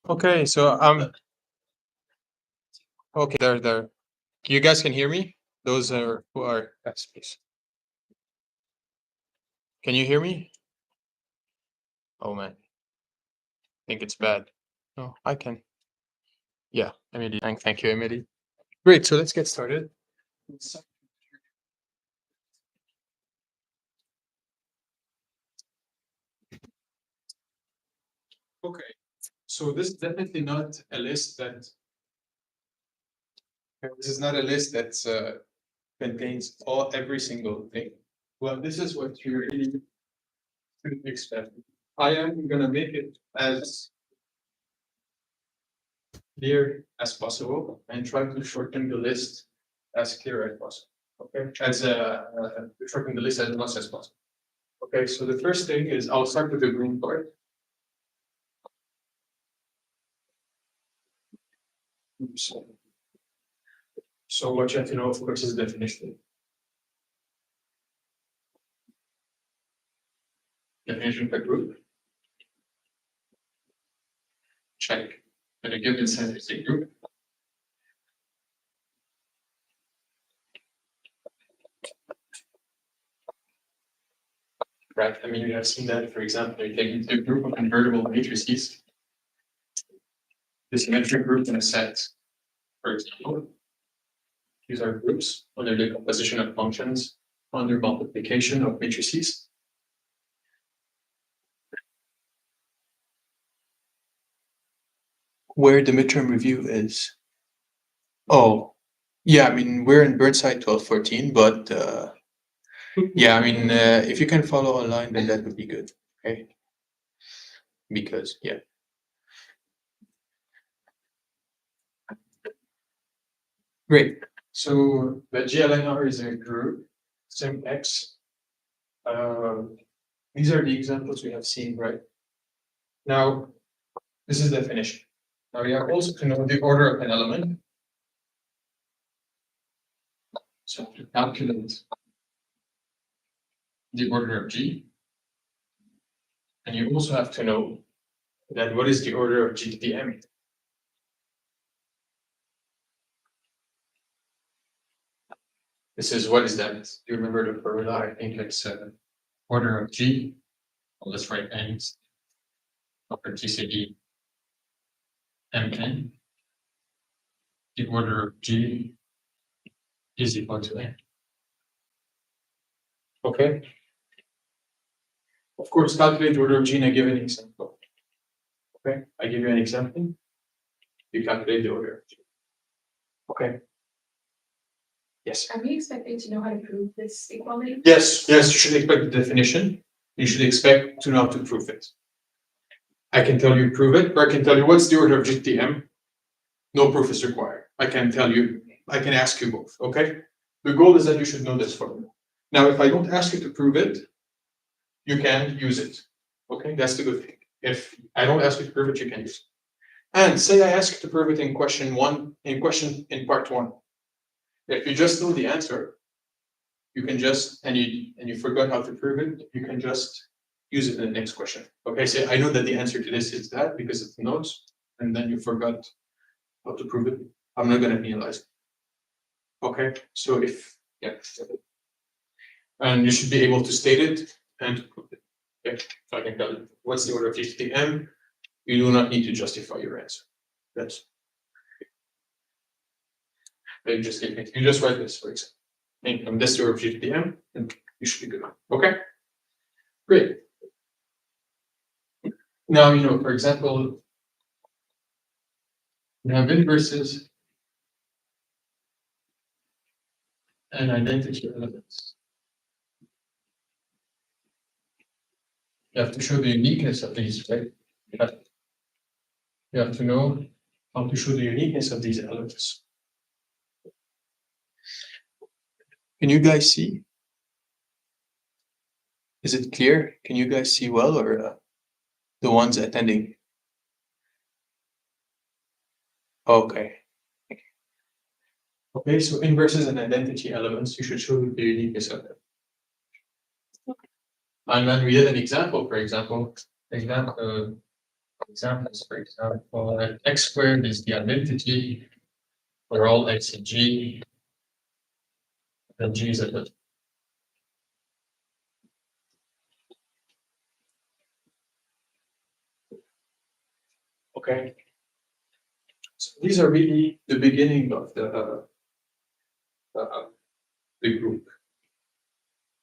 Okay, so okay, there. You guys can hear me? Those are who are yes, please. Can you hear me? Oh man, I think it's bad. No, I can. Yeah, Emily. Thank you, Emily. Great. So let's get started. Okay. So this is definitely not a list that. This is not a list that contains every single thing. Well, this is what you really should expect. I am gonna make it as clear as possible and try to shorten the list as clear as possible. Okay, as shorten the list as much as possible. Okay, so the first thing is I'll start with the green part. So what you have to know, of course, is the definition. Definition of a group. Check. And a given set is a group. Right. I mean, you have seen that, for example, you take a group of convertible matrices, the symmetric group in a set, for example. These are groups under the composition of functions under multiplication of matrices. Where the midterm review is. Oh, yeah, I mean, we're in Burnside 1214, but yeah, I mean, if you can follow online, then that would be good. Okay. Because, yeah. Great. So the GLNR is a group, sim X. These are the examples we have seen, right? Now, this is the definition. Now, you have also to know the order of an element. So to calculate the order of G. And you also have to know that what is the order of G to the M. This is what is that? Do you remember the formula? I think it's order of G. Well, let's write N over GCD Mn. The order of G is equal to N. Okay. Of course, calculate the order of G in a given example. Okay, I give you an example. You calculate the order of G. Okay. Yes. Are we expecting to know how to prove this equality? Yes, you should expect the definition. You should expect to know how to prove it. I can tell you prove it, or I can tell you what's the order of GTM. No proof is required. I can ask you both, okay? The goal is that you should know this formula. Now, if I don't ask you to prove it, you can use it. Okay, that's the good thing. If I don't ask you to prove it, you can use it. And say I ask you to prove it in question part one. If you just know the answer, you can just and you forgot how to prove it, you can just use it in the next question. Okay, say I know that the answer to this is that because it's notes, and then you forgot how to prove it. I'm not going to penalize it. Okay, so and you should be able to state it and prove it. Okay, so I can tell you what's the order of GTM. You do not need to justify your answer. That's you just write this, for example. And from this order of GTM, and you should be good. Okay, great. Now, for example, we have inverses and identity elements. You have to show the uniqueness of these, right? You have to know how to show the uniqueness of these elements. Can you guys see? Is it clear? Can you guys see well, or the ones attending? Okay. Okay, so inverses and identity elements, you should show the uniqueness of them. And then we did an example, for example, examples, for example, x squared is the identity for all x in G, then G is a bit. Okay. So these are really the beginning of the group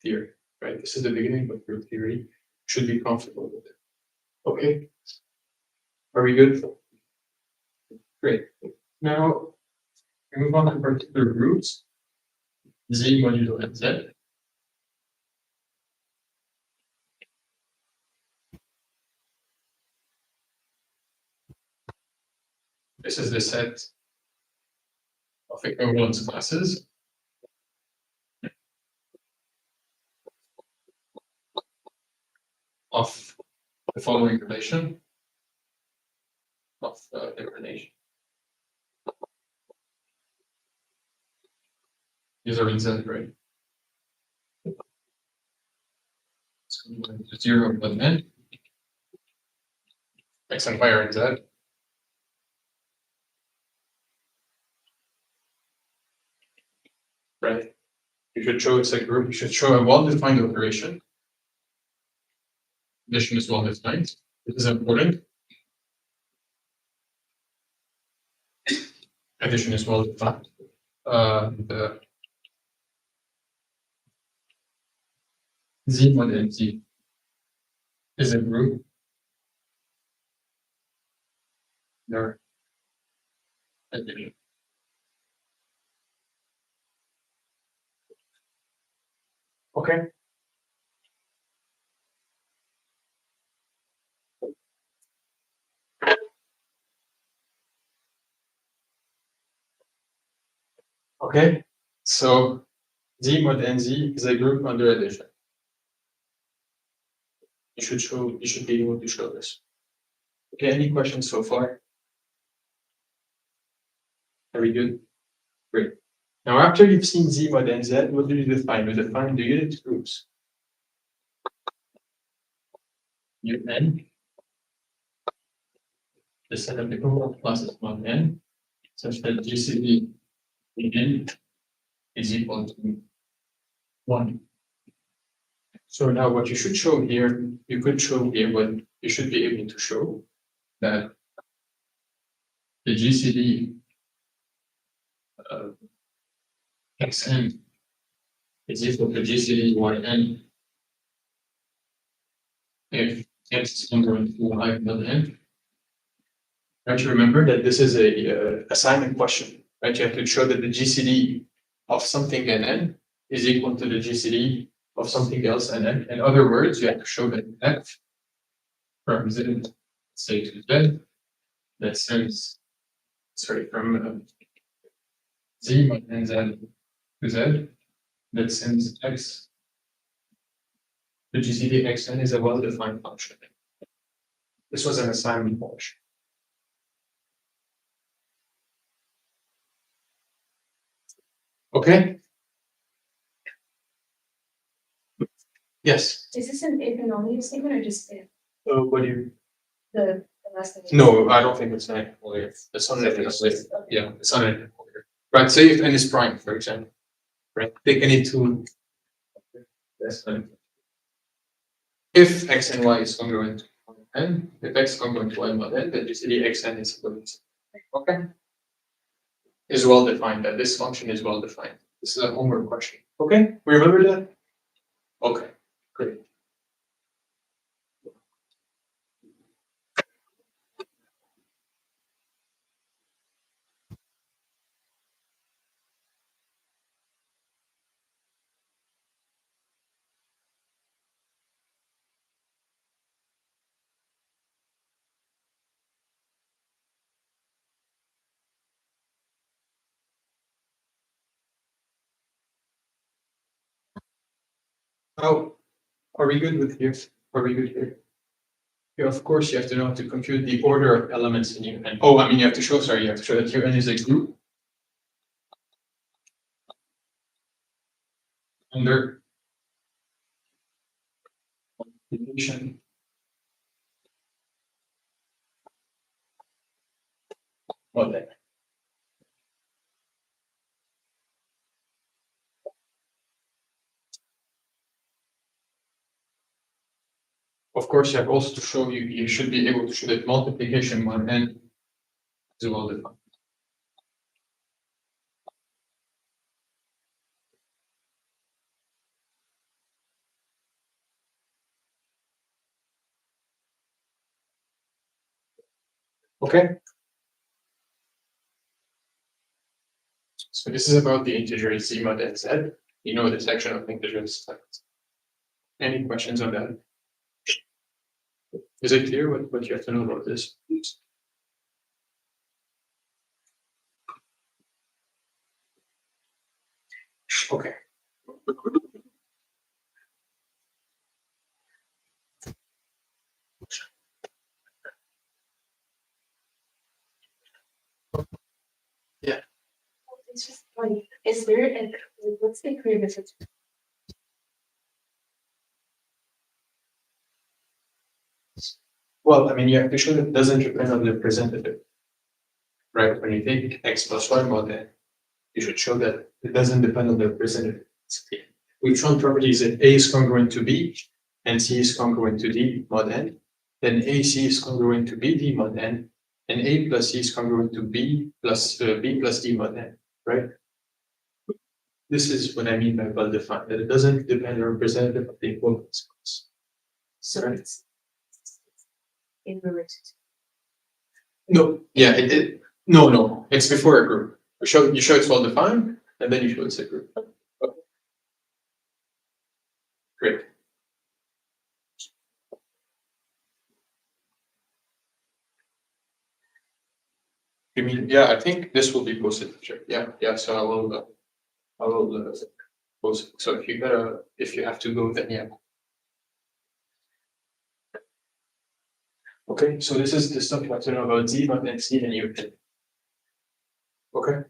theory, right? This is the beginning of group theory. Should be comfortable with it. Okay. Are we good? Great. Now we move on to particular groups. Z modulo and Z. This is the set of equivalence classes. Of the following relation of the relation. These are in Z, right? So 0 but n. X and Y are in Z. Right? You should show it's a group. You should show a well-defined operation. Addition is well-defined. This is important. Addition is well-defined. The Z mod and Z is a group. There. Addition. Okay. Okay. So Z mod NZ is a group under addition. You should be able to show this. Okay, any questions so far? Are we good? Great. Now, after you've seen Z mod and Z, what do you define? You define the unit groups. Un, the set of equivalent classes mod n, such that GCD in n is equal to 1. So now what you should show here, you could show here what you should be able to show that the GCD xn is equal to GCD yn if x is congruent to y mod n. Right, you remember that this is a assignment question, right? You have to show that the GCD of something nn is equal to the GCD of something else nn. In other words, you have to show that f from z, say to z, that sends, from z mod nz to z, that sends x, the GCD xn is a well-defined function. This was an assignment question. Okay. Yes. Is this an if and only statement or just if? What do you? The last thing. No, I don't think it's an here. It's not an Yeah, it's not an here. Right. Say if n is prime, for example. Right. Take any two. Yes. If x and y is congruent to n, if x is congruent to y mod n, then GCD xn is equivalent. Okay. Is well defined. That this function is well defined. This is a homework question. Okay. We remember that. Okay. Great. Oh, are we good with here? Are we good here? Yeah, of course, you have to know how to compute the order of elements in UN. Oh, I mean, you have to show that UN is a group under multiplication mod n. Of course, you have also to show you should be able to show that multiplication mod n is well defined. Okay. So this is about the integers z mod n z. You know the section of integers. Any questions on that? Is it clear what you have to know about this? Okay. Yeah. It's just like, is there a, what's the clear difference? Well, I mean, you have to show that it doesn't depend on the representative, right? When you take x plus y mod n, you should show that it doesn't depend on the representative. We've shown properties that A is congruent to B and C is congruent to D mod n. Then AC is congruent to BD mod n, and A plus C is congruent to B plus D mod n, right? This is what I mean by well defined, that it doesn't depend on the representative of the equivalence class. So it's inverted. No, yeah, no, it's before a group. You show it's well defined, and then you show it's a group. Okay. Great. You mean, yeah, I think this will be posted. Yeah. So I will post it. So if you have to go, then yeah. Okay, so this is the stuff you have to know about Z, but then C and U. Okay.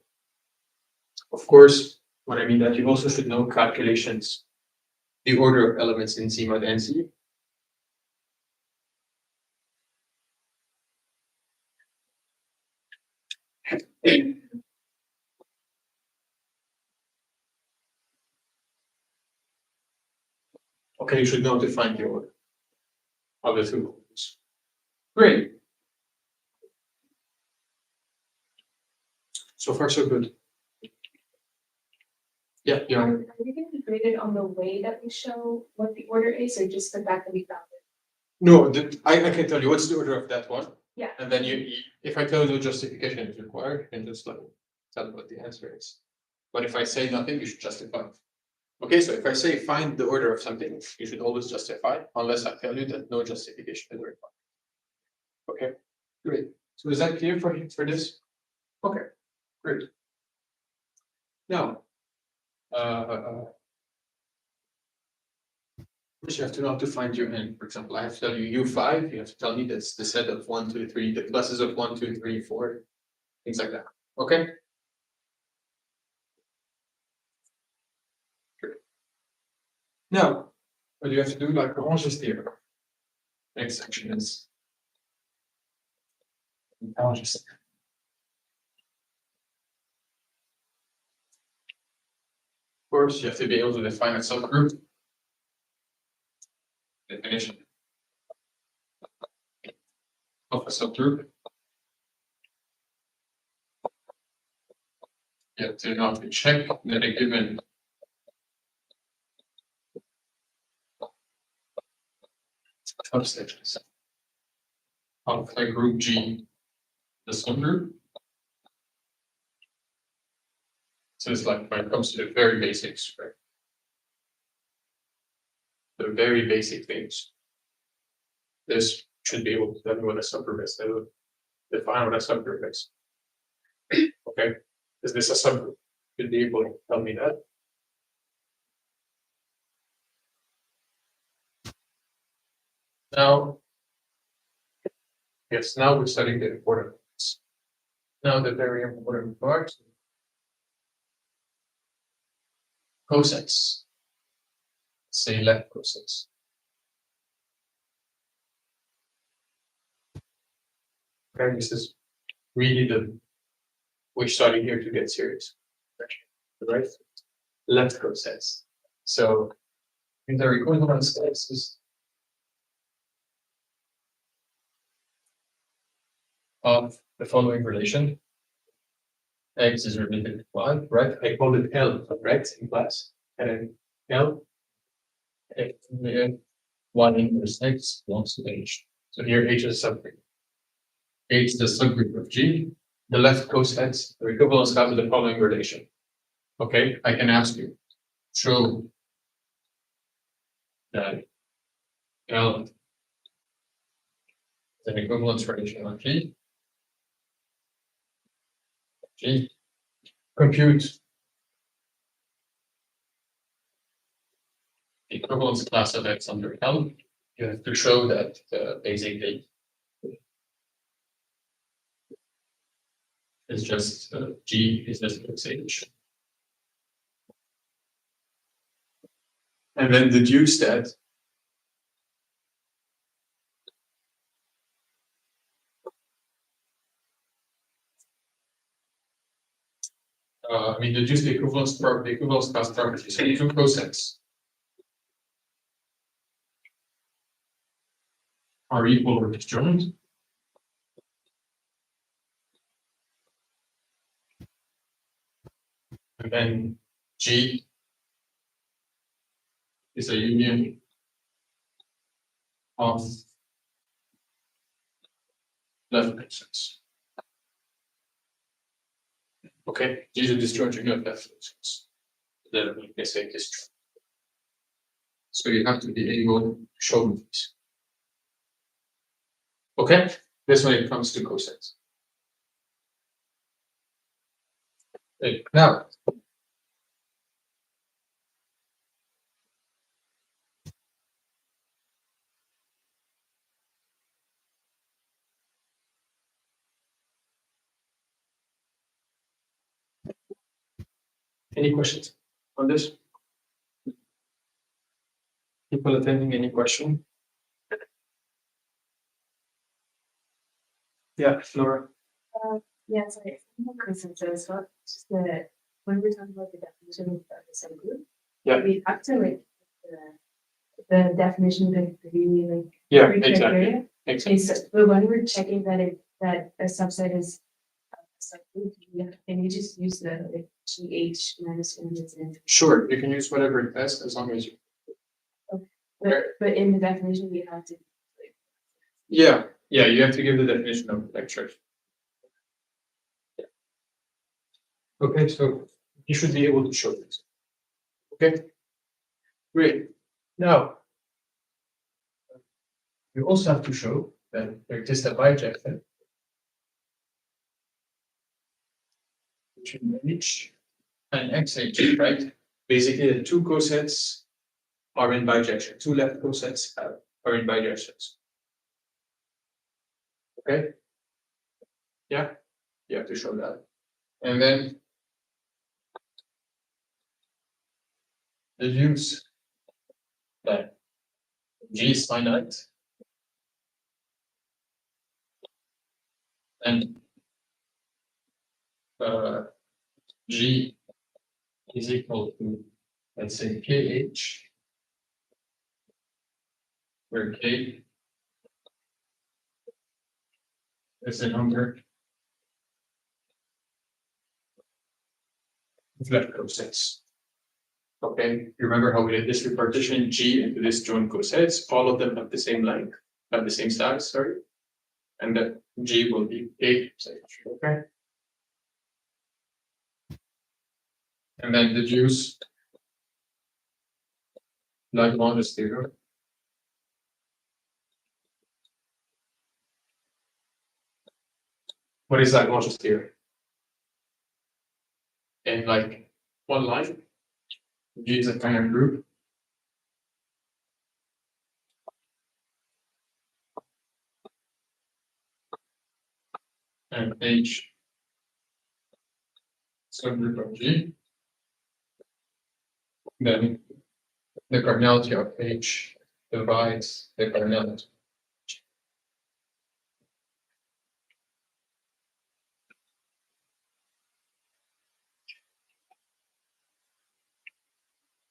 Of course, what I mean that you also should know calculations, the order of elements in Z mod and Z. Okay, you should know to find the order of the two groups. Great. So far, so good. Yeah. Are you going to be graded on the way that we show what the order is, or just the fact that we found it? No, I can tell you what's the order of that one. Yeah. And then if I tell you no justification is required, you can just like tell what the answer is. But if I say nothing, you should justify. Okay, so if I say find the order of something, you should always justify, unless I tell you that no justification is required. Okay, great. So is that clear for this? Okay, great. Now, first you have to know how to find your n. For example, I have to tell you U5, you have to tell me that's the set of 1, 2, 3, the classes of 1, 2, 3, 4, things like that. Okay? Good. Now, what you have to do, like Range's theorem. Next section is Range's theorem. Of course, you have to be able to define a subgroup. Definition of a subgroup. You have to know to check that a given subsets of a group G, the subgroup. So it's like when it comes to the very basics, right? The very basic things. This should be able to tell me what a subgroup is. They will define what a subgroup is. Okay, is this a subgroup? Should be able to tell me that. Now, yes, now we're studying the important parts. Now the very important part. Cosets. Say left cosets. Okay, this is really we're starting here to get serious. Right? Left cosets. So these are equivalence cases of the following relation. X is related to Y, right? I called it L, right, in class. And then L, X, Y inverse X belongs to H. So here H is something. H is the subgroup of G. The left cosets are equivalence have the following relation. Okay, I can ask you, show that L is an equivalence relation on G. G. Compute the equivalence class of X under L. You have to show that basically is just G is just fixation. And then deduce that deduce the equivalence class property. So two cosets are equal or disjoint. And then G is a union of left cosets. Okay, G is a disjoint union of left cosets. Then we can say disjoint. So you have to be able to show these. Okay, this when it comes to cosets. Okay. Now, any questions on this? People attending, any question? Yeah, Laura. Yeah, sorry, no consensus, but just the, when we're talking about the definition of the subgroup. Yeah. We have to like, the definition of the like. Yeah, three criteria. exactly. Is, but when we're checking that a subset is a subgroup, can you just use the like GH minus and. Sure, you can use whatever it has as long as you. But in the definition, we have to. Yeah, you have to give the definition of lecture. Okay, so you should be able to show this. Okay, great. Now, you also have to show that there exists a bijection between H and XH, right? Basically, the two cosets are in bijection. Two left cosets are in bijections. Okay? Yeah, you have to show that. And then deduce that G is finite and G is equal to, let's say, KH, where K is the number of left cosets. Okay, you remember how we did this? We partition G into this joint cosets. All of them have the same length, have the same size, sorry. And that G will be K, okay? And then deduce Lagrange's theorem. What is Lagrange's theorem? In like one line, G is a finite group. And H subgroup of G. Then the cardinality of H divides the cardinality.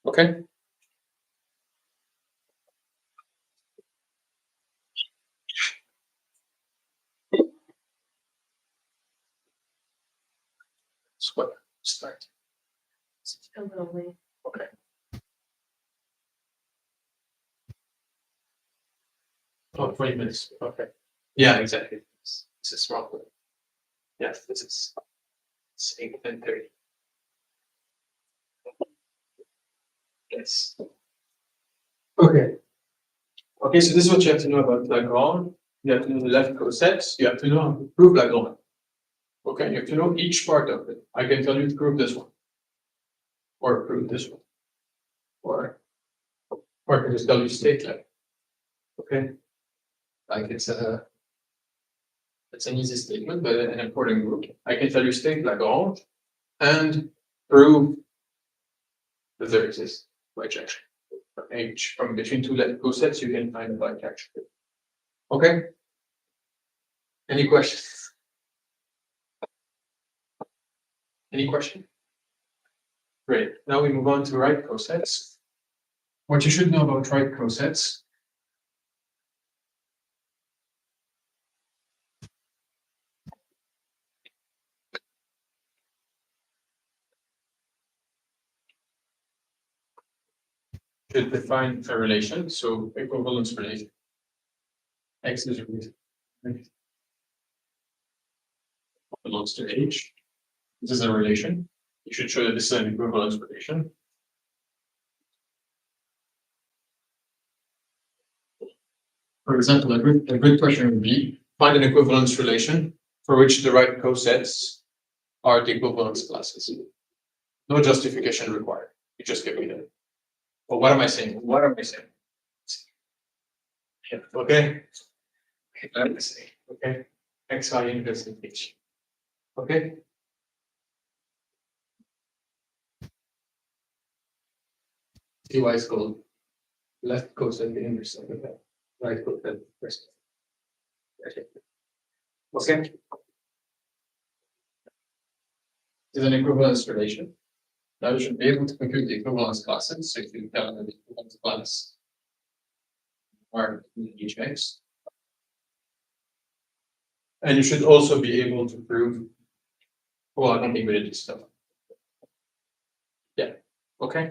Okay. So what? Start. A little late. Okay. Oh, 20 minutes. Okay. Yeah, exactly. This is wrong. Yes, this is 8:30. Yes. Okay. Okay, so this is what you have to know about Lagrange. You have to know the left cosets. You have to know how to prove Lagrange. Okay, you have to know each part of it. I can tell you to prove this one, or prove this one, or I can just tell you state left. Okay, like it's an easy statement, but an important group. I can tell you state Lagrange and prove that there exists bijection. From between two left cosets, you can find a bijection. Okay. Any questions? Any question? Great. Now we move on to right cosets. What you should know about right cosets. Should define a relation, so equivalence relation. X is a reason. Belongs to H. This is a relation. You should show that this is an equivalence relation. For example, a good question would be find an equivalence relation for which the right cosets are the equivalence classes. No justification required. You just give me that. But what am I saying? What am I saying? Yeah, okay. What am I saying? Okay. X, Y inverse in H. Okay. Ty is called left coset the intercept of that. Right coset first. Okay. Okay. Is an equivalence relation. Now you should be able to compute the equivalence classes. So if you tell the equivalence class are in each X. And you should also be able to prove, well, I don't think we did this stuff. Yeah. Okay.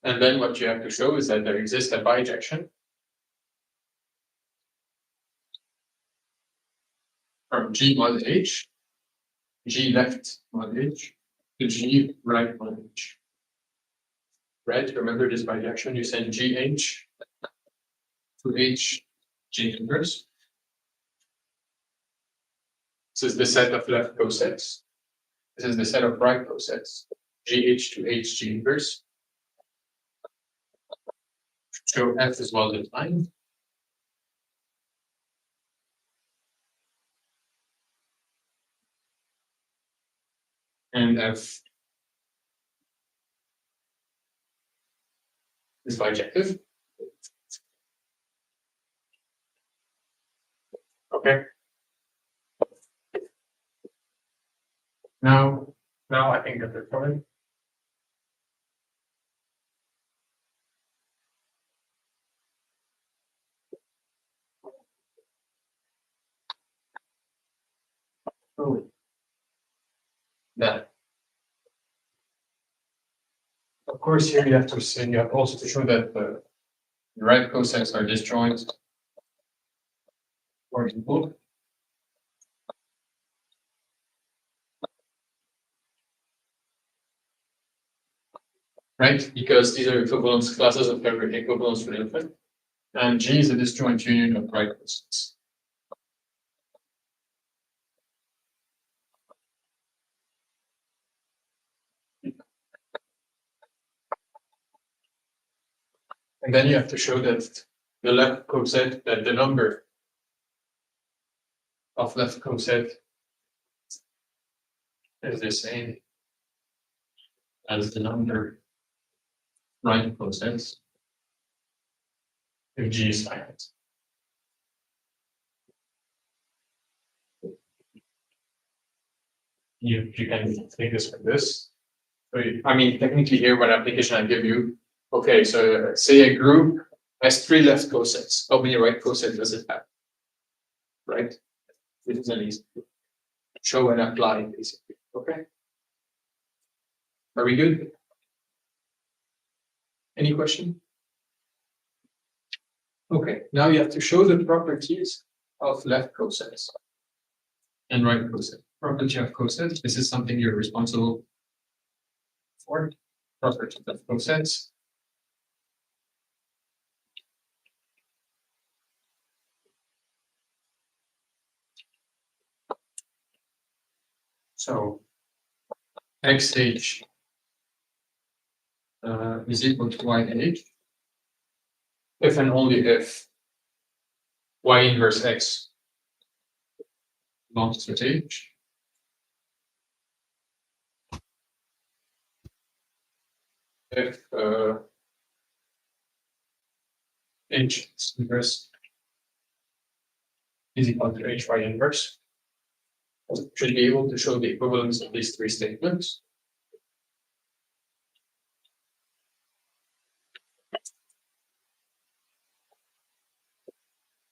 And then what you have to show is that there exists a bijection from G mod H, G left mod H, to G right mod H. Right? Remember this bijection? You send GH to H G inverse. This is the set of left cosets. This is the set of right cosets. GH to H G inverse. Show F is well defined. And F is bijective. Okay. Now I think that they're fine. Oh. That. Of course, here you have to say, you have also to show that the right cosets are disjoint or equal. Right? Because these are equivalence classes of every equivalence relation. And G is a disjoint union of right cosets. And then you have to show that the left coset, that the number of left coset is the same as the number right cosets if G is finite. You can take this like this. So I mean, technically here, what application I give you, Okay, so say a group has 3 left cosets. How many right cosets does it have? Right? This is an easy show and apply, basically. Okay. Are we good? Any question? Okay, now you have to show the properties of left cosets and right coset. Property of cosets, this is something you're responsible for. Property of cosets. So xh is equal to yh if and only if y inverse x belongs to h. If h inverse is equal to hy inverse, should be able to show the equivalence of these 3 statements.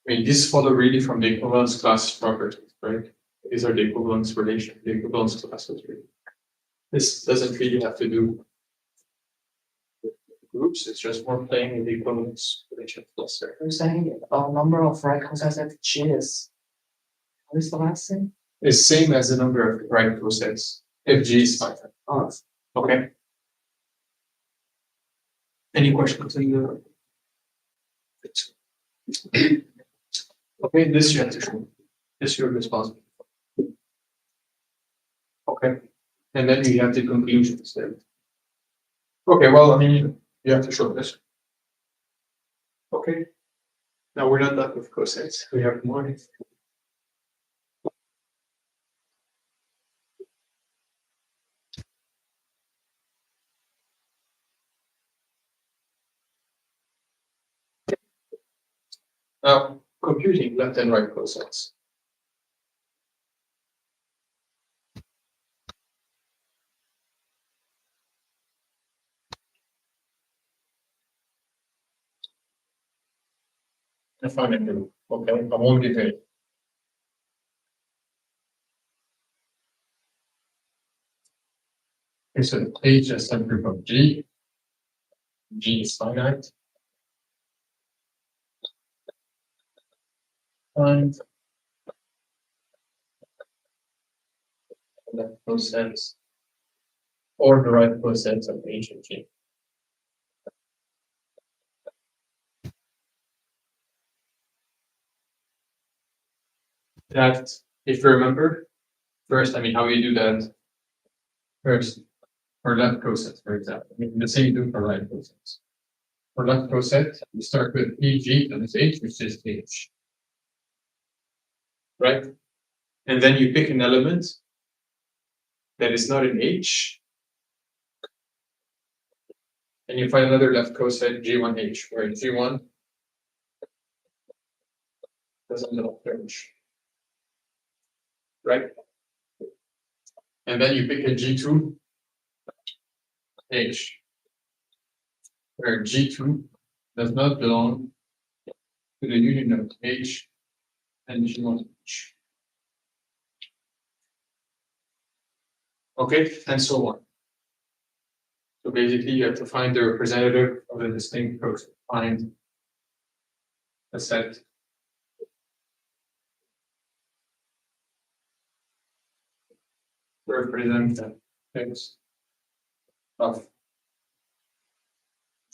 I mean, these follow really from the equivalence class properties, right? These are the equivalence relation, the equivalence classes. Really. This doesn't really have to do with groups. It's just more playing with the equivalence relation cluster. You're saying number of right cosets at G is, what is the last thing? It's same as the number of right cosets if G is finite. Oh, Okay. Any questions in the? Okay, this you have to show. This you're responsible for. Okay. And then you have the conclusions there. Okay, well, I mean, you have to show this. Okay. Now we're not done with cosets. We have more. Now, computing left and right cosets. Define a group. Okay, I won't get it. Okay, so H is a subgroup of G. G is finite. Find the left cosets or the right cosets of H and G. That, if you remember, first, I mean, how you do that? First, for left coset, for example, I mean, the same you do for right cosets. For left coset, you start with PG and it's H, which is H. Right? And then you pick an element that is not an H, and you find another left coset G1H, where G1 does a little fringe. Right? And then you pick a G2H, where G2 does not belong to the union of H and G1H. Okay, and so on. So basically, you have to find the representative of a distinct coset. Find a set representative of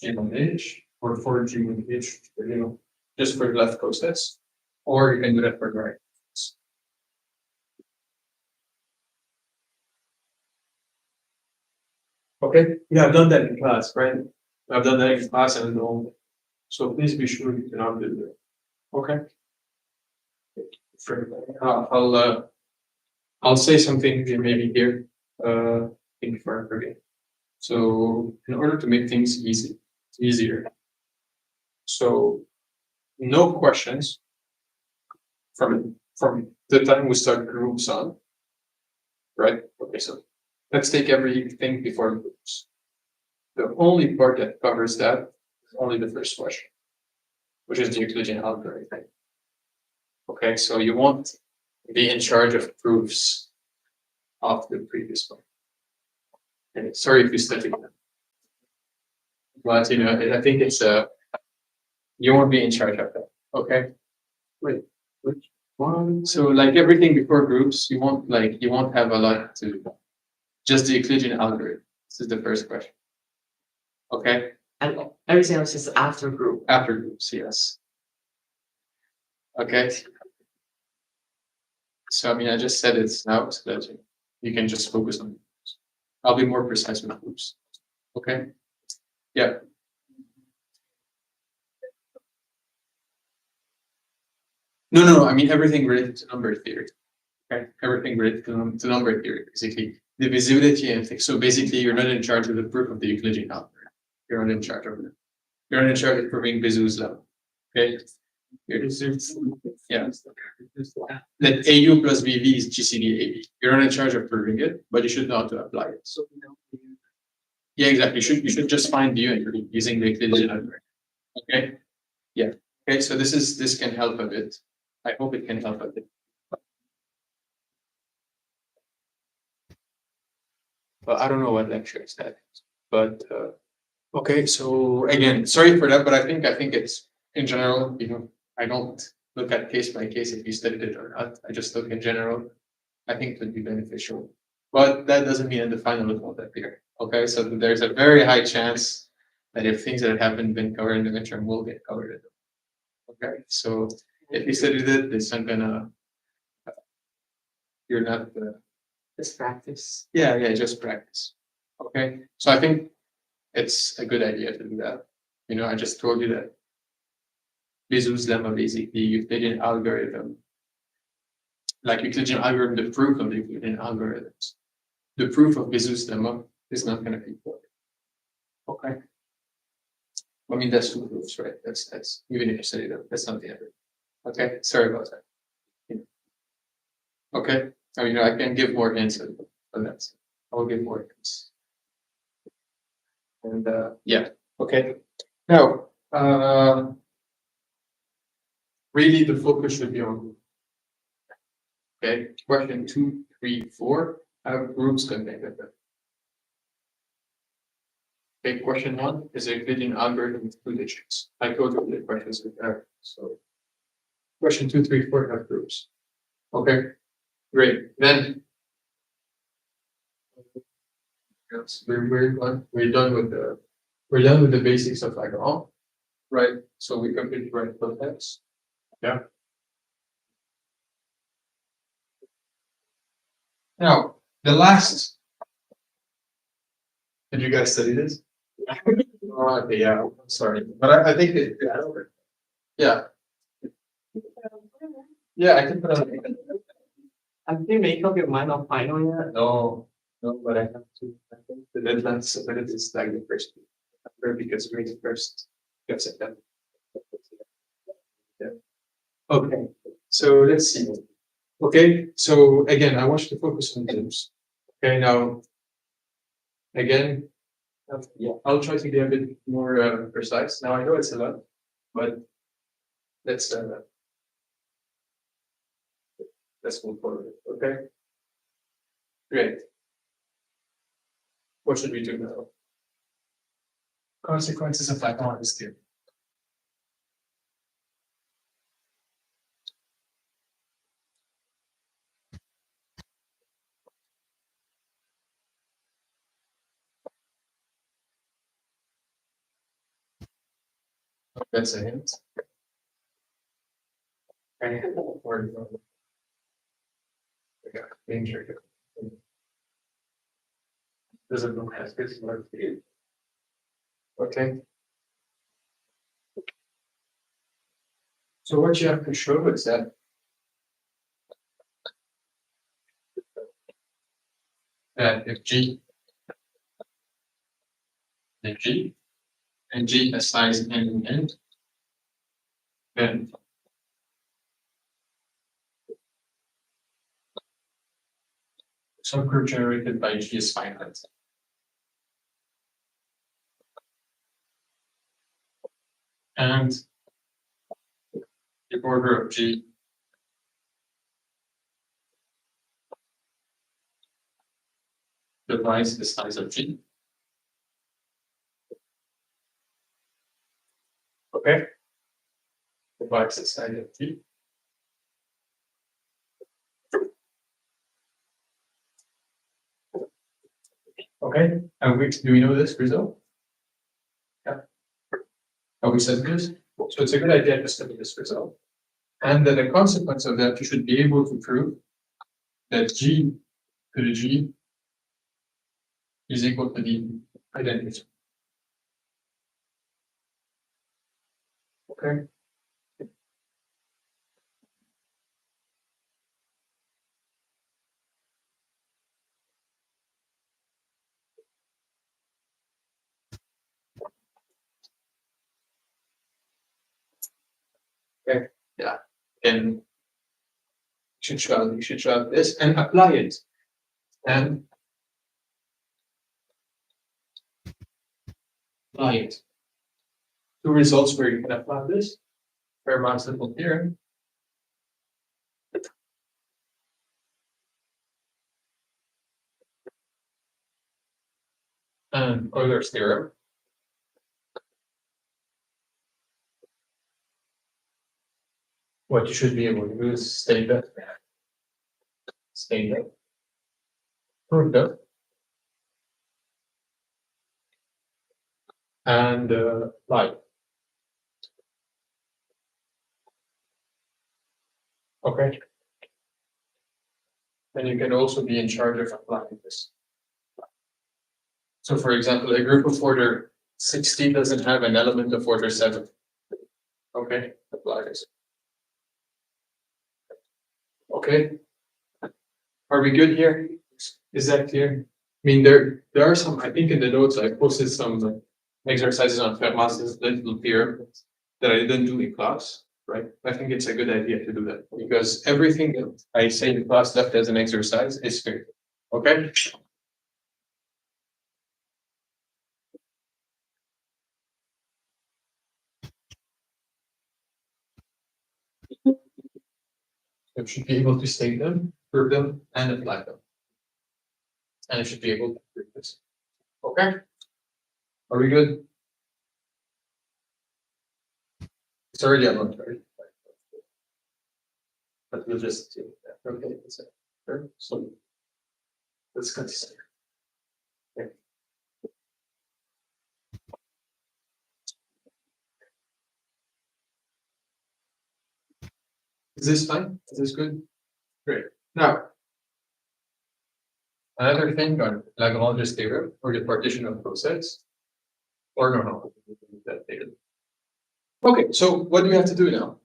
G1H or for G1H, you know, just for the left cosets, or you can do that for the right. Okay, yeah, I've done that in class, right? I've done that in class and all. So please be sure you cannot do that. Okay. I'll say something maybe here. Before I forget. So in order to make things easier. So no questions from the time we start groups on. Right? Okay, so let's take everything before groups. The only part that covers that is only the first question, which is the Euclidean algorithm. Okay, so you won't be in charge of proofs of the previous one. And sorry if you studied that. But you know, I think it's you won't be in charge of that. Okay. Wait, which one? So like everything before groups, you won't have a lot to just the Euclidean algorithm. This is the first question. Okay. And everything else is after group. After groups, yes. Okay. So I mean, I just said it's now so that you can just focus on groups. I'll be more precise with groups. Okay. Yeah. No. I mean everything related to number theory. Okay. Everything related to number theory, basically divisibility and things. So basically, you're not in charge of the proof of the Euclidean algorithm. You're not in charge of it. You're not in charge of proving Bezout's law. Okay. Yeah. That AU plus BV is GCD AB. You're not in charge of proving it, but you should know how to apply it. So yeah, exactly. You should just find U and V using the Euclidean algorithm. Okay. Yeah. Okay. So this can help a bit. I hope it can help a bit. But I don't know what lecture is that. But okay. So again, sorry for that, but I think it's in general. You know, I don't look at case by case if you studied it or not. I just look in general. I think it would be beneficial. But that doesn't mean in the final it won't appear. Okay, so there's a very high chance that if things that haven't been covered in the midterm will get covered. Okay, so if you studied it, it's not gonna. You're not. Just practice. Yeah, just practice. Okay, so I think it's a good idea to do that. You know, I just told you that Bezout's lemma, basically Euclidean algorithm, like Euclidean algorithm, the proof of the Euclidean algorithms, the proof of Bezout's lemma is not going to be important. Okay. I mean, that's two proofs, right? That's even if you study them, that's not the end. Okay, sorry about that. Okay, I mean, I can give more hints on that. I will give more hints. And yeah, okay. Now, really, the focus should be on. Okay, question 2, 3, 4 have groups connected. Okay, question 1 is a Euclidean algorithm with 2 digits. I go through the questions with that. So, question 2, 3, 4 have groups. Okay, great. Then, yes, we're done with the basics of Lagrange, right? So we completely write context. Yeah. Now, the last. Did you guys study this? Oh, okay, yeah, I'm sorry. But I think it, yeah. Yeah, I can put on. Have you made up your mind on final yet? No, but I have to. I think the deadline to submit it is like the first week of September because we're the first of September. Yeah. Okay, so let's see. Okay, so again, I want you to focus on groups. Okay, now, again, yeah, I'll try to be a bit more precise. Now I know it's a lot, but let's move forward. Okay, great. What should we do now? Consequences of Lagrange's theorem. That's a hint. Okay. Yeah, danger. Doesn't look as good as our theory. Okay. So what you have to show is that if G and G has size n and n, then subgroup generated by G is finite. and the order of G divides the size of G. Okay. Divides the size of G. Okay, and do we know this result? Yeah. Have we said this? So it's a good idea to study this result. And that the consequence of that, you should be able to prove that G to the G is equal to the identity. Okay. Okay. Yeah. And you should try this and apply it. And apply it. Two results where you can apply this. Fermat's simple theorem. And Euler's theorem. What you should be able to do is state that, prove that, and apply. Okay. And you can also be in charge of applying this. So, for example, a group of order 60 doesn't have an element of order 7. Okay, apply this. Okay. Are we good here? Is that clear? I mean, there are some, I think in the notes I posted some exercises on Fermat's little theorem that I didn't do in class, right? I think it's a good idea to do that because everything that I say in class left as an exercise is fair. Okay? You should be able to state them, prove them, and apply them. And you should be able to prove this. Okay? Are we good? It's already on 1:30. But we'll just do that. Okay, sure. So let's consider. Okay. Is this fine? Is this good? Great. Now, another thing on Lagrange's theorem or the partition of process. Or no. That theorem. Okay, so what do we have to do now?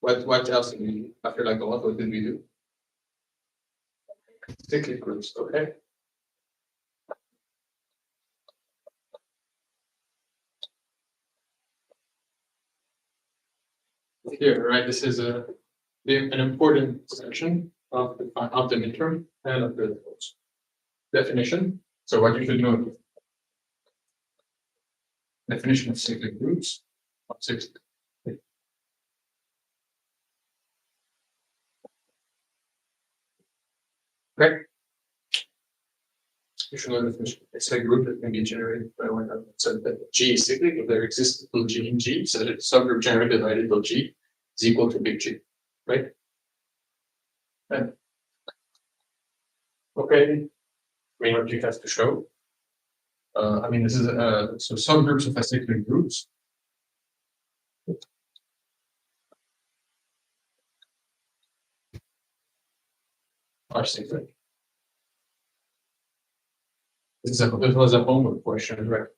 What else did we do? After Lagrange, what did we do? Cyclic groups, okay. Here, right? This is an important section of the midterm and of the course. Definition. So what you should know. Definition of cyclic groups. Of cyclic. Okay. You should know the definition. It's a group that can be generated by one of so that G is cyclic if there exists little G in G, so that the subgroup generated by little G is equal to big G, right? And, okay. I mean, what you have to show. I mean, this is so subgroups of acyclic groups. Are cyclic. This was a homework question, right?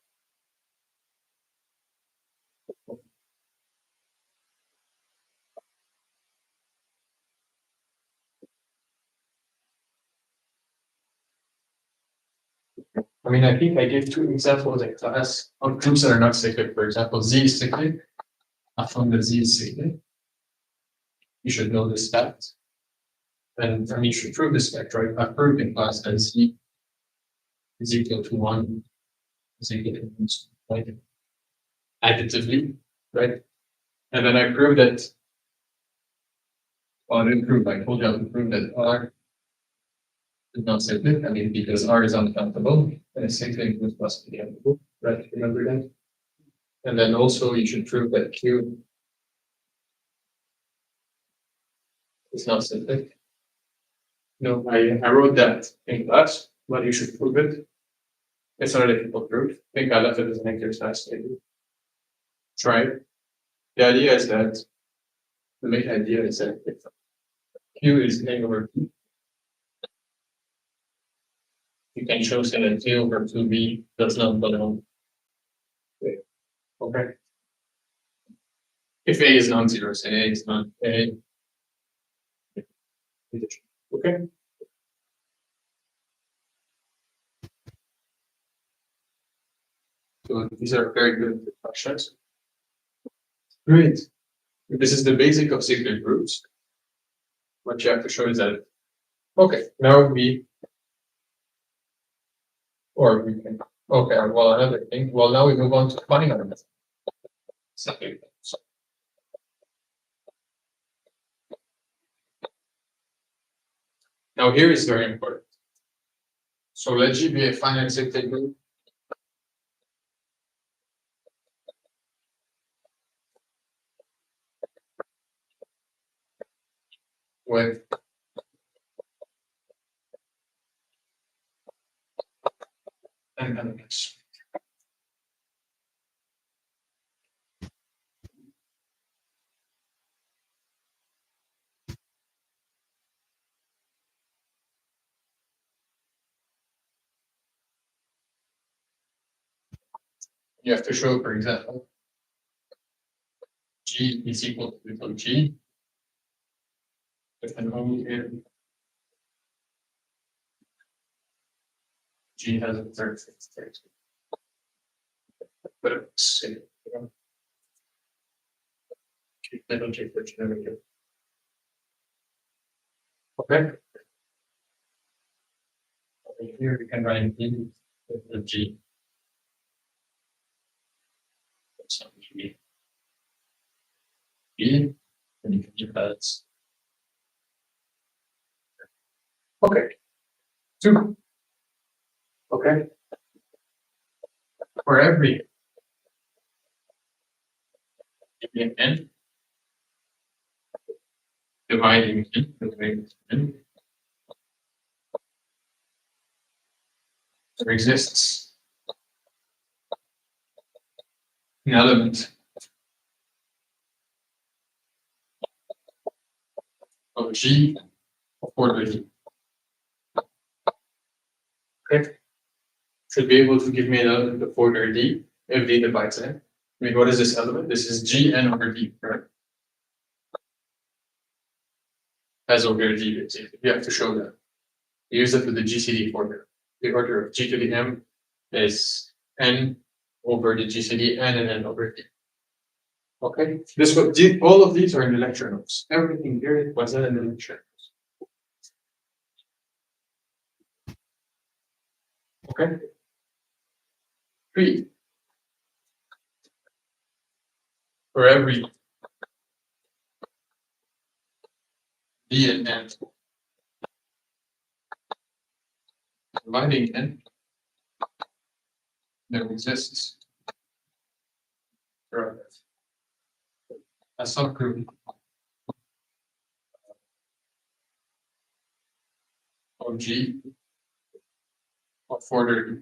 I mean, I think I gave 2 examples in class of groups that are not cyclic. For example, Z is cyclic. I found that Z is cyclic. You should know this fact. And I mean, you should prove this fact, right? I proved in class that Z is equal to 1 is equal to 1, right? Additively, right? And then I prove that. Well, I didn't prove. I told you I would prove that R is not cyclic. I mean, because R is uncountable, and cyclic with must be countable, right? Remember that. And then also you should prove that Q is not cyclic. No, I wrote that in class, but you should prove it. It's not a difficult proof. I think I left it as an exercise, maybe. Try it. The idea is that the main idea is that if Q is A over P, you can show that Q over 2B does not belong. Okay. If A is non-zero, say A is not A. Okay. So these are very good questions. Great. This is the basic of cyclic groups. What you have to show is that, okay, now we can, okay, well, another thing, well, now we move on to finite method. Cyclic. Now here is very important. So let G be a finite cyclic group. With n elements. You have to show, for example, G is equal to little g with an only in G has a third fixed rate. But it's little g for generator. Okay. Over here we can write in with the G. So G. G, and you can do that. Okay. 2. Okay. For every n dividing n, there exists an element of G of order D. Okay. Should be able to give me an element of order D if D divides n. I mean, what is this element? This is G n over D, right? As order D, basically. You have to show that. Use it with the GCD formula. The order of G to the M is n over the GCD n and n over D. Okay, this what all of these are in the lecture notes. Everything here was in the lecture notes. Okay. 3. For every D and n dividing n, there exists a subgroup of G of order D.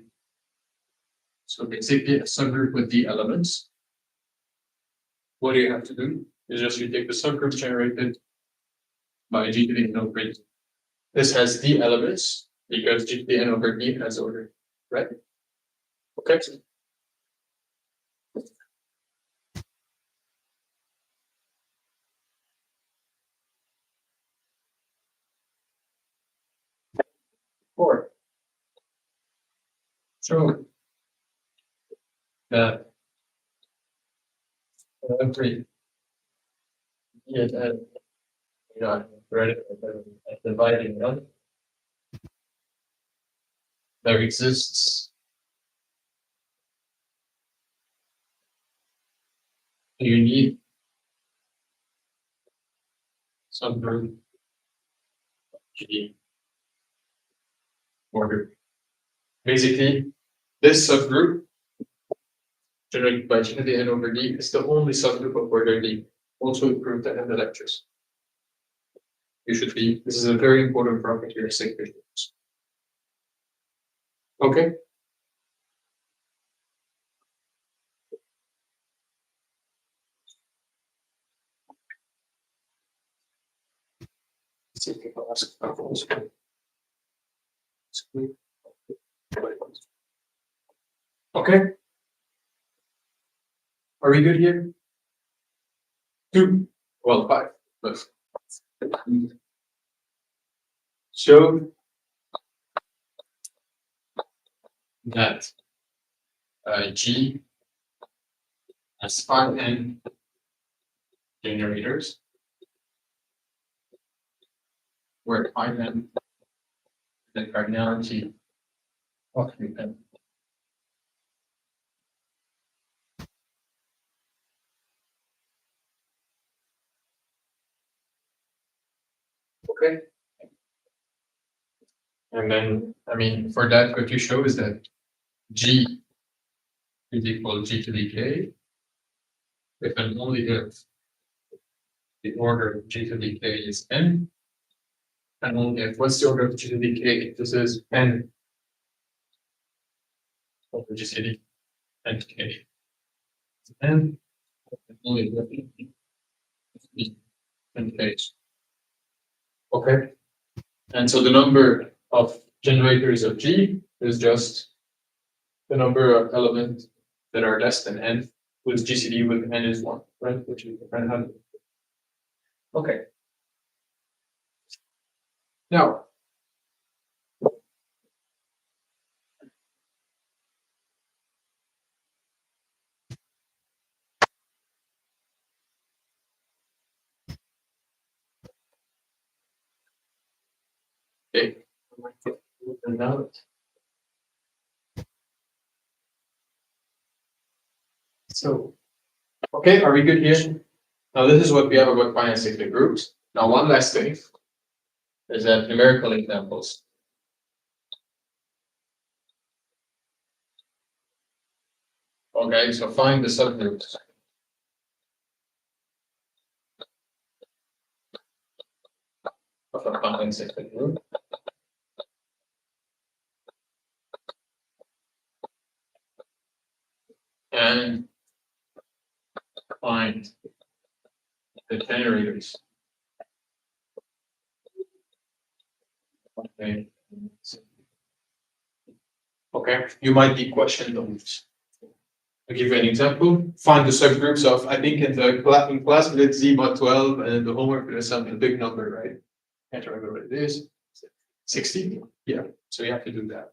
So basically a subgroup with D elements. What do you have to do? Is just you take the subgroup generated by G to the n over D. This has D elements because G to the n over D has order, right? Okay. Four. So that every D and n, right, dividing one, there exists you need subgroup G order. Basically, this subgroup generated by G to the n over D is the only subgroup of order D. Also proved that in the lectures. This is a very important property of sigma groups. Okay. Let's see if people ask questions. Okay. Are we good here? 2. Well, 5. But show that G has 5n generators, where 5n the cardinality of n. Okay. And then, for that, what you show is that G is equal to G to the K if and only if the order of G to the K is n, and only if what's the order of G to the K? This is n over G to the n to K. N only if n K. Okay. And so the number of generators of G is just the number of elements that are less than n, with GCD with n is 1, right? Which is the n. Okay. Now, okay. So, okay, are we good here? Now, this is what we have about finite cyclic groups. Now, one last thing is that numerical examples. Okay, so find the subgroups of a finite cyclic group. And find the generators. Okay. Okay, you might be questioned on this. I'll give you an example. Find the subgroups of, I think in class we did Z mod 12, and the homework is some big number, right? Can't remember what it is. 60? Yeah, so you have to do that.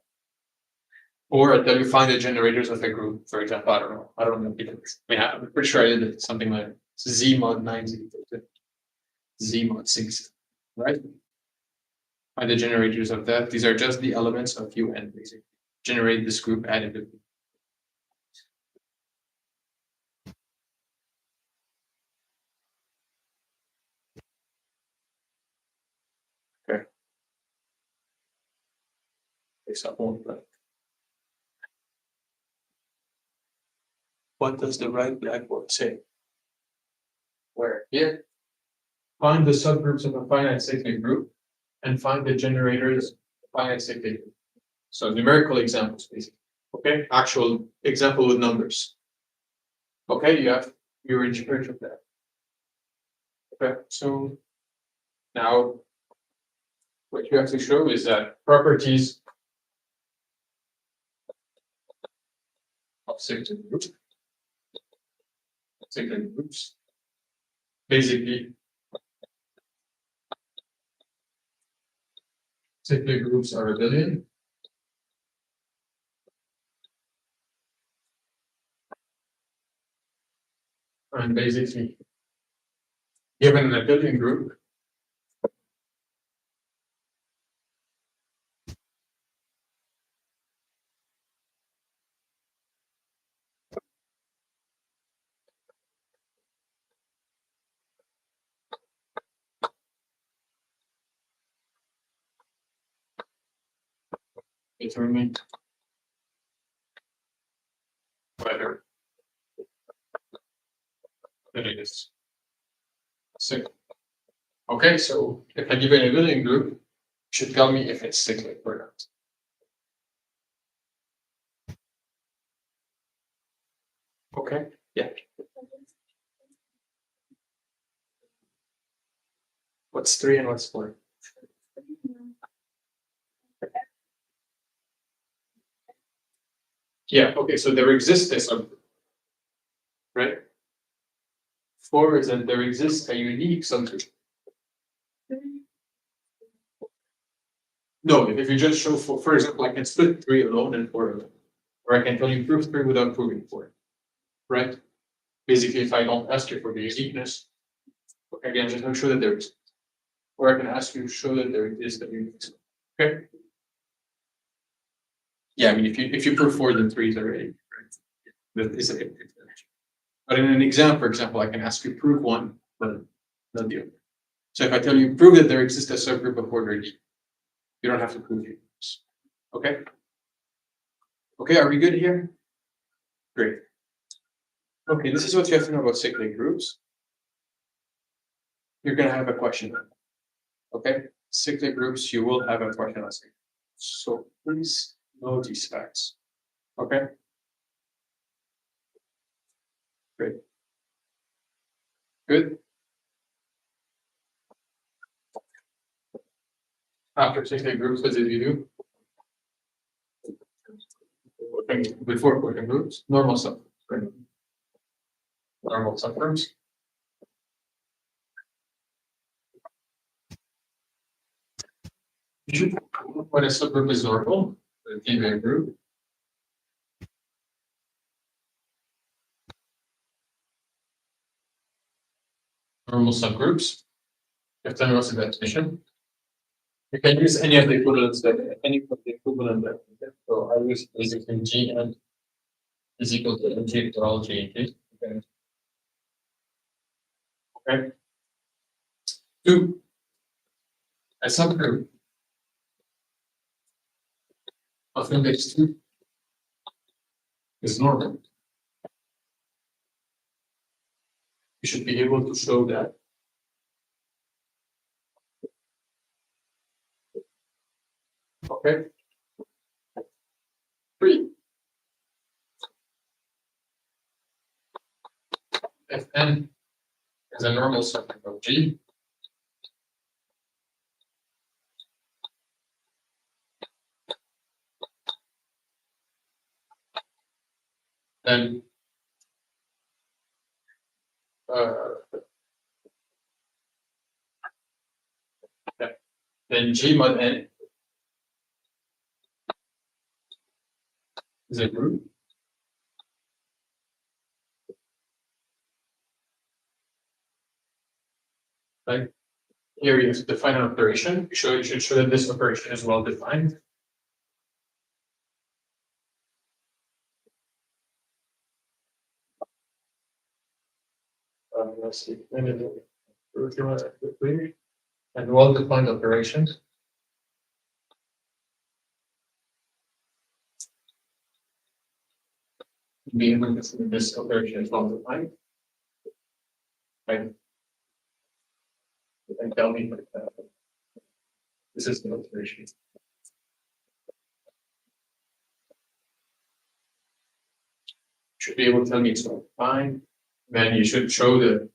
Or I tell you find the generators of a group, for example. I don't know. I'm pretty sure I did something like Z mod 9 is equal to Z mod 6, right? Find the generators of that. These are just the elements of UN, basically. Generate this group additively. Okay. What does the right blackboard say? Where? Here. Find the subgroups of a finite cyclic group and find the generators of a finite cyclic group. So numerical examples, basically. Okay, actual example with numbers. Okay, you're in charge of that. Okay, so now what you have to show is that properties of cyclic groups, basically cyclic groups are abelian. And basically, given an abelian group, determine whether it is cyclic. Okay, so if I give you an Abelian group, you should tell me if it's cyclic or not. Okay, yeah. What's 3 and what's 4? Yeah, okay, so there exists a subgroup, right? 4 is that there exists a unique subgroup. No, if you just show 4, for example, I can split 3 alone and 4 alone. Or I can tell you prove 3 without proving 4. Right? Basically, if I don't ask you for the uniqueness, again, just make sure that there is. Or I can ask you to show that there is the uniqueness. Okay? Yeah, I mean, if you prove 4, then 3 is already, right? That is a But in an exam, for example, I can ask you prove 1, but not the other. So if I tell you prove that there exists a subgroup of order D, you don't have to prove uniqueness. Okay? Okay, are we good here? Great. Okay, this is what you have to know about cyclic groups. You're gonna have a question. Okay, cyclic groups, you will have a question. So please know these facts. Okay. Great. Good. After cyclic groups, what did you do? Before working groups, normal subgroups. Right? Normal subgroups. When a subgroup is normal, in a group. Normal subgroups. You have to know what's the definition. You can use any of the equivalents that any of the equivalent that. So I use basically G and is equal to NG for all G and G. Okay. Okay. 2. A subgroup of index 2 is normal. You should be able to show that. Okay. 3. If n is a normal subgroup of G, then yeah, then G mod n is a group. Right? Here you have to define an operation. You should show that this operation is well defined. Let's see. And well-defined operations. Be able to see this operation is well-defined. Right? You can tell me this is the operation. Should be able to tell me it's well defined. Then you should show the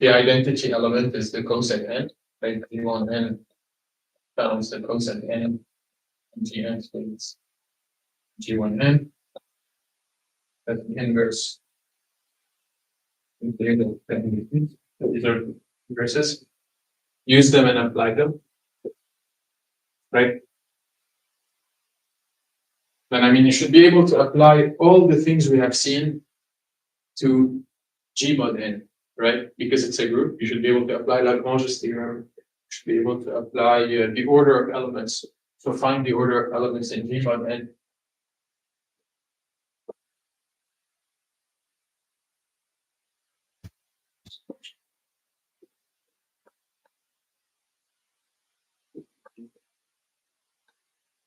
identity element is the cosec n, right? G1 n bounds the cosec n, and Gn states G1 n. That's the inverse. These are inverses. Use them and apply them. Right? Then I mean you should be able to apply all the things we have seen to G mod n, right? Because it's a group, you should be able to apply Lagrange's theorem. You should be able to apply the order of elements. So find the order of elements in G mod n.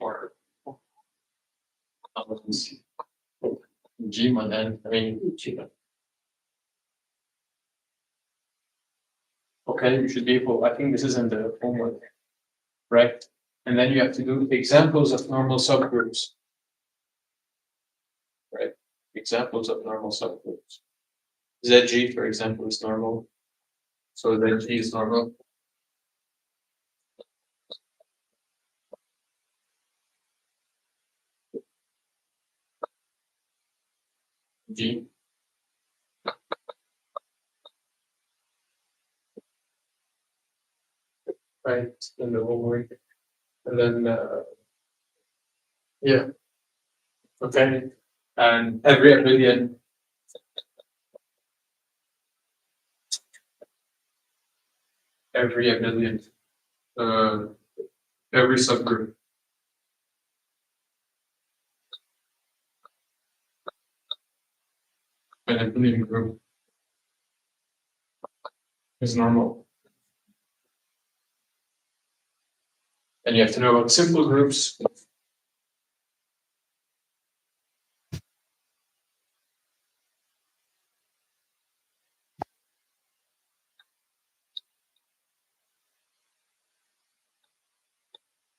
Or G on N, I mean, okay, you should be able, I think this is in the homework, right? And then you have to do examples of normal subgroups. Right? Examples of normal subgroups. ZG, for example, is normal. So ZG is normal. G. Right, in the homework. And then, yeah. Okay. And every abelian. Every abelian. Every subgroup. An abelian group is normal. And you have to know about simple groups.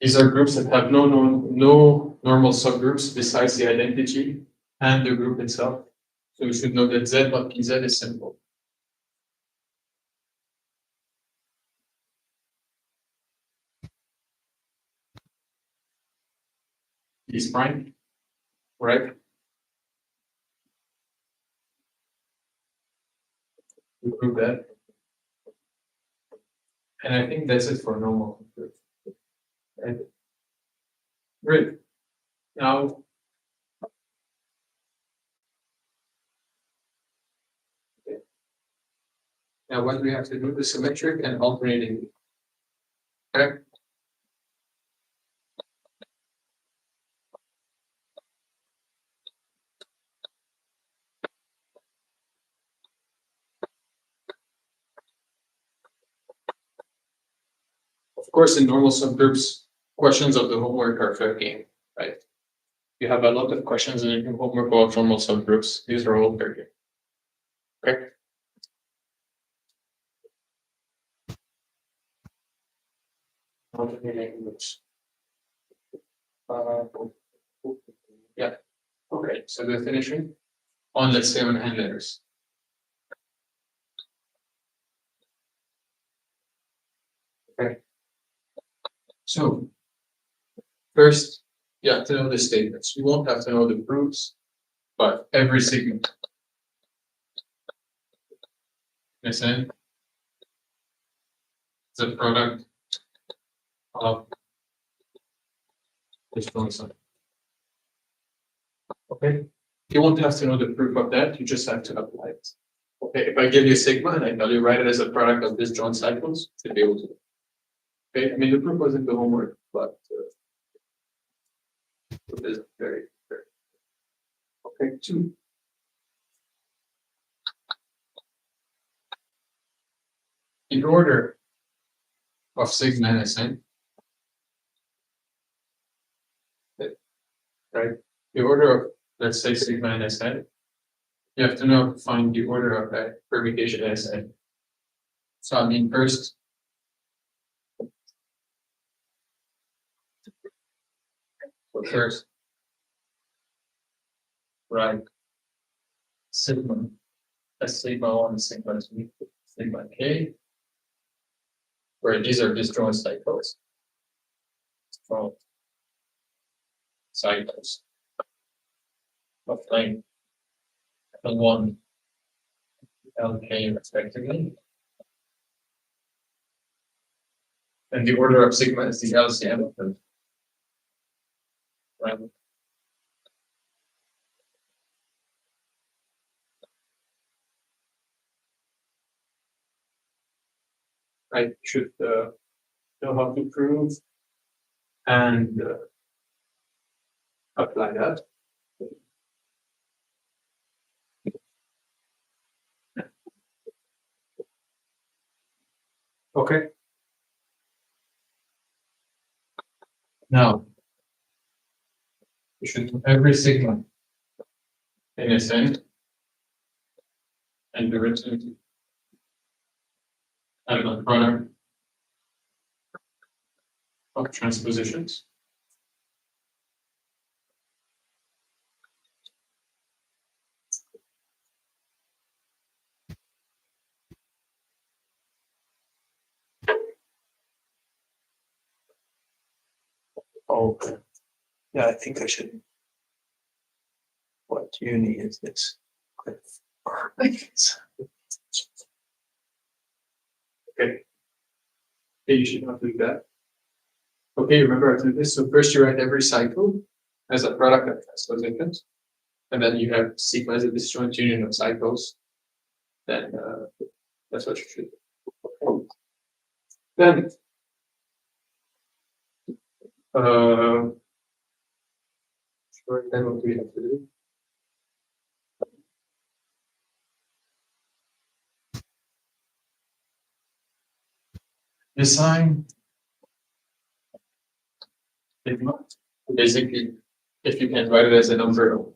These are groups that have no normal subgroups besides the identity and the group itself. So we should know that Z dot PZ is simple. Is prime, right? We prove that. And I think that's it for normal. Right? Great. Now, what do we have to do? The symmetric and alternating. Okay. Of course, in normal subgroups, questions of the homework are fair game, right? You have a lot of questions in your homework about normal subgroups. These are all fair game. Okay. Alternating groups. Yeah. Okay. So the definition on, let's say, on hand letters. Okay. So first, you have to know the statements. You won't have to know the proofs, but every sigma. Listen, is a product of this function. Okay. You won't have to know the proof of that. You just have to apply it. Okay. If I give you sigma and I tell you write it as a product of disjoint cycles, you'll be able to. Okay. I mean, the proof wasn't the homework, but it is very. Okay. 2. In order of sigma and Sn, right? The order of, let's say, sigma and Sn, you have to know find the order of that permutation Sn. So I mean, first, right? Sigma, that's sigma 1, sigma 2, sigma k, where these are disjoint cycles. Disjoint cycles of length L1, Lk respectively. And the order of sigma is the LCM of them. Right? I should know how to prove and apply that. Okay. Now, You should do every sigma in Sn and derivative and the product of transpositions. Okay. Yeah, I think I should. What uni is this? Okay, you should not do that. Okay, remember I did this. So first you write every cycle as a product of transpositions, and then you have sigma as a disjoint union of cycles. Then that's what you should do. Then sure, then what do we have to do? Design sigma. Basically, if you can write it as a number of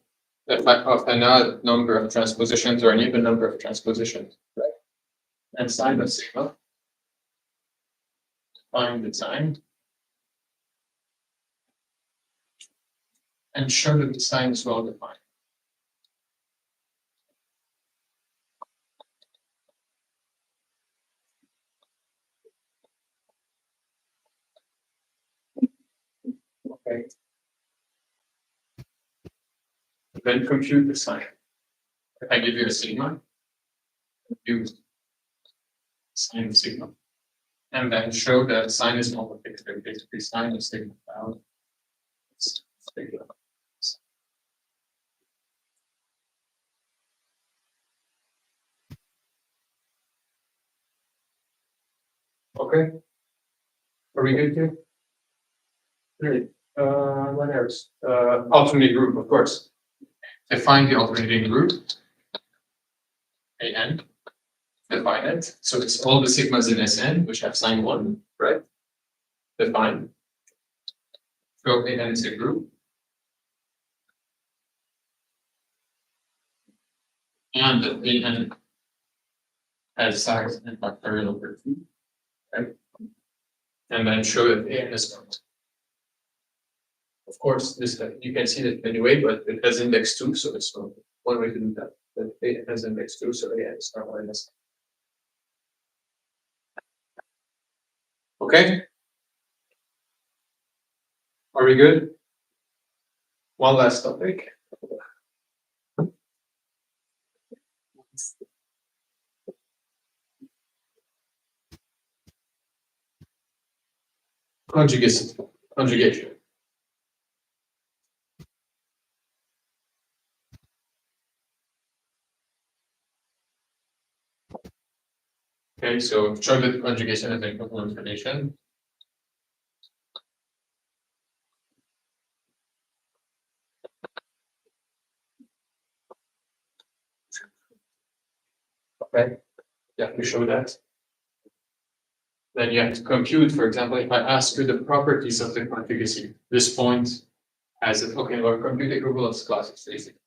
an odd number of transpositions or an even number of transpositions, right? And sign of sigma. Find the sign. And show that the sign is well defined. Okay. Then compute the sign. If I give you a sigma, use sign of sigma, and then show that sign is not fixed. Basically, sign of sigma out. Okay. Are we good here? Great. What else? Alternating group, of course. Define the alternating group. AN. Define it. So it's all the sigmas in Sn, which have sign 1, right? Define. Show AN is a group. And that AN has size and factorial over 2, right? And then show that AN is not. Of course, this you can see that anyway, but it has index 2, so it's not one way to do that. But it has index 2, so AN is not minus. Okay. Are we good? One last topic. Conjugation. Okay, so show that conjugation is an equivalent relation. Okay, you have to show that. Then you have to compute, for example, if I ask you the properties of the conjugacy, this point has it. Okay, well, compute equivalence classes, basically.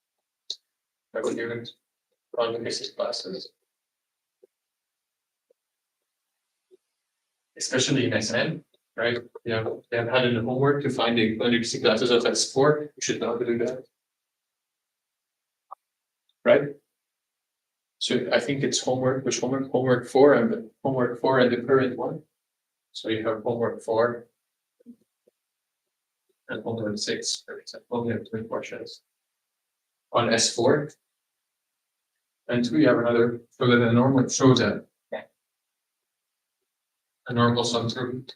I will give it conjugacy classes. Especially in SN, right? You have had in the homework to find the conjugacy classes of S4. You should know how to do that. Right? So I think it's homework, which homework? Homework 4 and the current one. So you have homework 4 and homework 6, for example. You have 3 portions on S4. And 2, you have another, so that the normal shows that a normal subgroup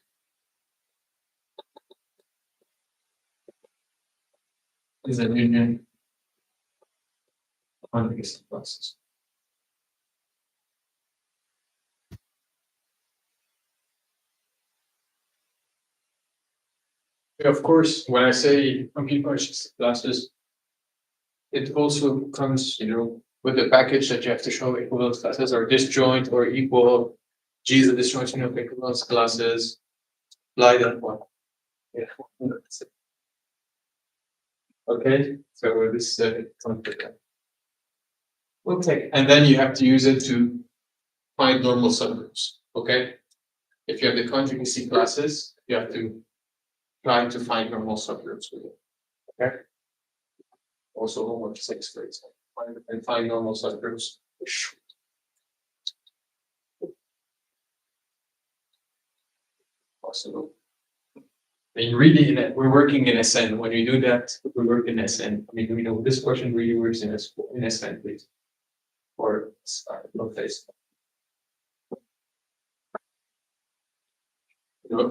is a union on the classes. Of course, when I say compute conjugacy classes, it also comes, with the package that you have to show equivalence classes or disjoint or equal. G is the disjoint of equivalence classes. Apply that one. Yeah. Okay, so this conflict. Okay, and then you have to use it to find normal subgroups. Okay, if you have the conjugacy classes, you have to try to find normal subgroups with it. Okay. Also, homework 6, for example, find normal subgroups. Possible. And really, we're working in SN. When you do that, we work in SN. I mean, we know this question really works in SN, please. Or no place.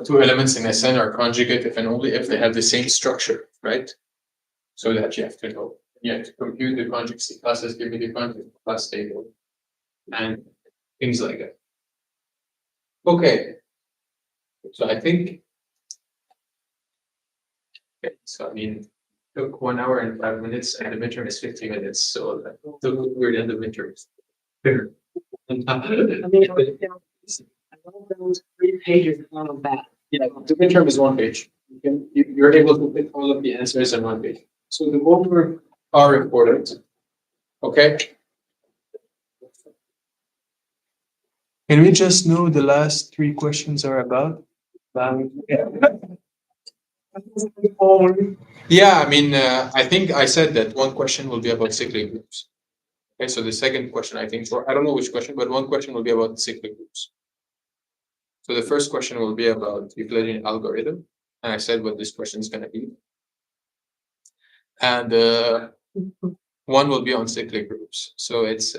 Two elements in SN are conjugate if and only if they have the same structure, right? So that you have to know. You have to compute the conjugacy classes, give me the conjugate class table, and things like that. Okay. So I think. Okay, so I mean, took 1 hour and 5 minutes, and the midterm is 50 minutes. So we're in the midterms. I mean, those 3 pages on that. Yeah, the midterm is 1 page. You're able to fit all of the answers in 1 page. So the homework are important. Okay. Can we just know the last 3 questions are about? Yeah, I mean, I think I said that 1 question will be about cyclic groups. Okay, so the second question, I think, I don't know which question, but 1 question will be about cyclic groups. So the first question will be about Euclidean algorithm, and I said what this question is going to be. And 1 will be on cyclic groups. So it's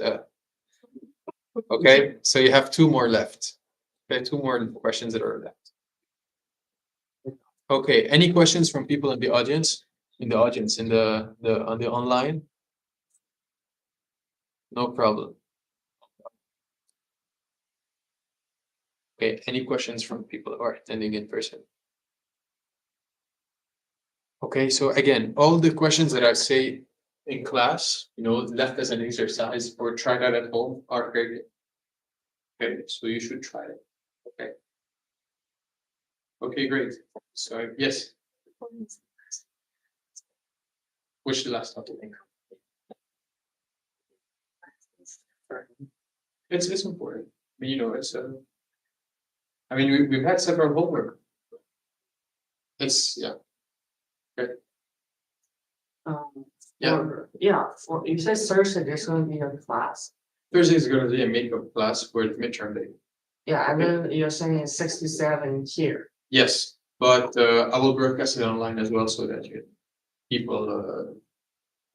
okay. So you have 2 more left. Okay, 2 more questions that are left. Okay, any questions from people in the audience? In the audience, on the online? No problem. Okay, any questions from people who are attending in person? Okay, so again, all the questions that I say in class, left as an exercise or try that at home are great. Okay, so you should try it. Okay. Okay, great. So yes. Which is the last topic? It's important. I mean, it's I mean, we've had several homework. It's yeah. Okay. You said Thursday there's going to be a class. Thursday is going to be a makeup class for the midterm day. Yeah, and then you're saying it's 67 here. Yes, but I will broadcast it online as well so that people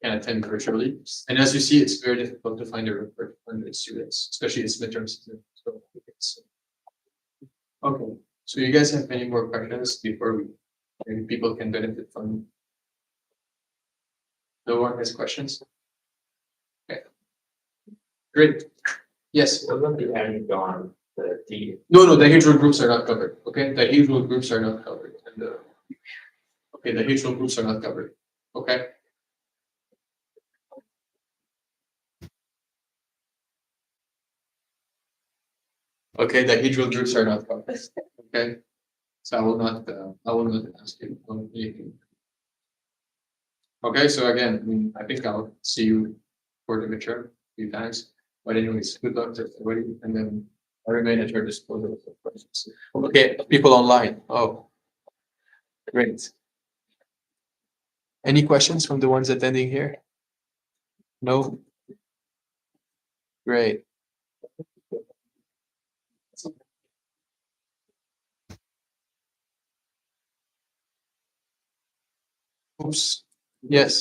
can attend virtually. And as you see, it's very difficult to find a 100 students, especially it's midterm season. So okay. So you guys have any more questions before maybe people can benefit from? No one has questions? Okay. Great. Yes. What about the end on the D? No, the hedgerow groups are not covered. Okay, the hedgerow groups are not covered. And okay, the hedgerow groups are not covered. Okay. Okay, the hedgerow groups are not covered. Okay, so I will not ask you anything. Okay, so again, I think I'll see you for the midterm a few times. But anyways, good luck to everybody, and then I remain at your disposal for questions. Okay, people online. Oh, great. Any questions from the ones attending here? No? Great. Oops. Yes.